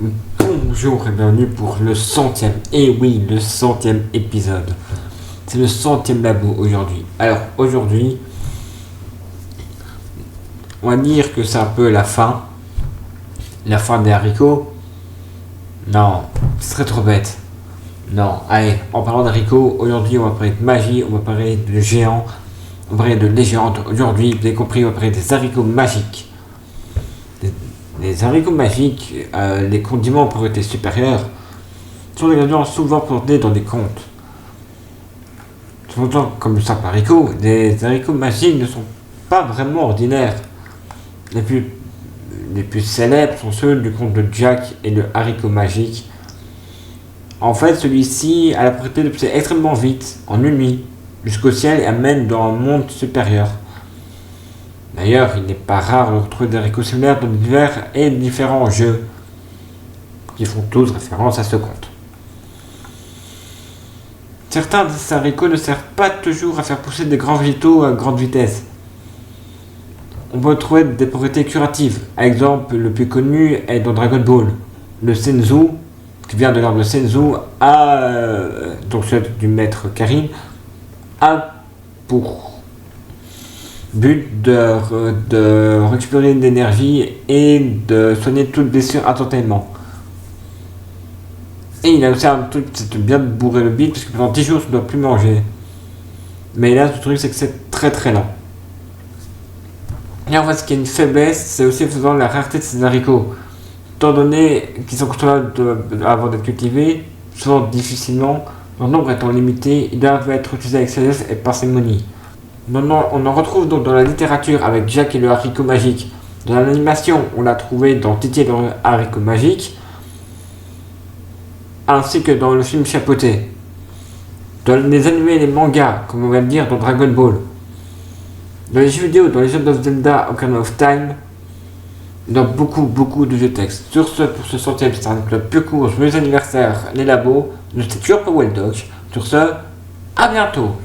Bonjour et bienvenue pour le 100e, et oui, le 100e épisode. C'est le 100e labo aujourd'hui. Alors aujourd'hui, on va dire que c'est un peu la fin des haricots. Non, ce serait trop bête. Non, allez, en parlant d'haricots, aujourd'hui on va parler de magie, on va parler de géants, on va parler de légendes. Aujourd'hui, vous avez compris, on va parler des haricots magiques. Les haricots magiques, les condiments en propriété supérieure, sont des ingrédients souvent présentés dans des contes. Souvent comme le simple haricot, les haricots magiques ne sont pas vraiment ordinaires. Les plus célèbres sont ceux du conte de Jack et le haricot magique. En fait, celui-ci a la propriété de pousser extrêmement vite, en une nuit, jusqu'au ciel et amène dans un monde supérieur. D'ailleurs, il n'est pas rare de retrouver des haricots similaires dans divers et différents jeux, qui font tous référence à ce conte. Certains de ces haricots ne servent pas toujours à faire pousser des grands végétaux à grande vitesse. On peut trouver des propriétés curatives. Par exemple, le plus connu est dans Dragon Ball. Le Senzu, qui vient de l'arbre de Senzu, donc celui du maître Karin, a pour but de récupérer de l'énergie et de soigner toute blessure instantanément. Et il a aussi un truc, c'est de bien bourrer le bide parce que pendant 10 jours, tu ne dois plus manger. Mais là, le truc, c'est que c'est très très lent. Et en fait, ce qui est une faiblesse, c'est aussi faisant la rareté de ces haricots. Étant donné qu'ils sont consommables avant d'être cultivés, souvent difficilement, leur nombre étant limité, ils doivent être utilisés avec sagesse et parcimonie. On en retrouve donc dans la littérature avec Jack et le haricot magique. Dans l'animation, on l'a trouvé dans Titi et le haricot magique, ainsi que dans le film chapeauté. Dans les animés et les mangas, comme on va le dire dans Dragon Ball. Dans les jeux vidéo, dans les Legend of Zelda Ocarina of Time, dans beaucoup de jeux textes. Sur ce, pour ce 100e, c'est un club plus court, joyeux anniversaire, les labos, ne sais toujours pas où est le doc. Sur ce, à bientôt.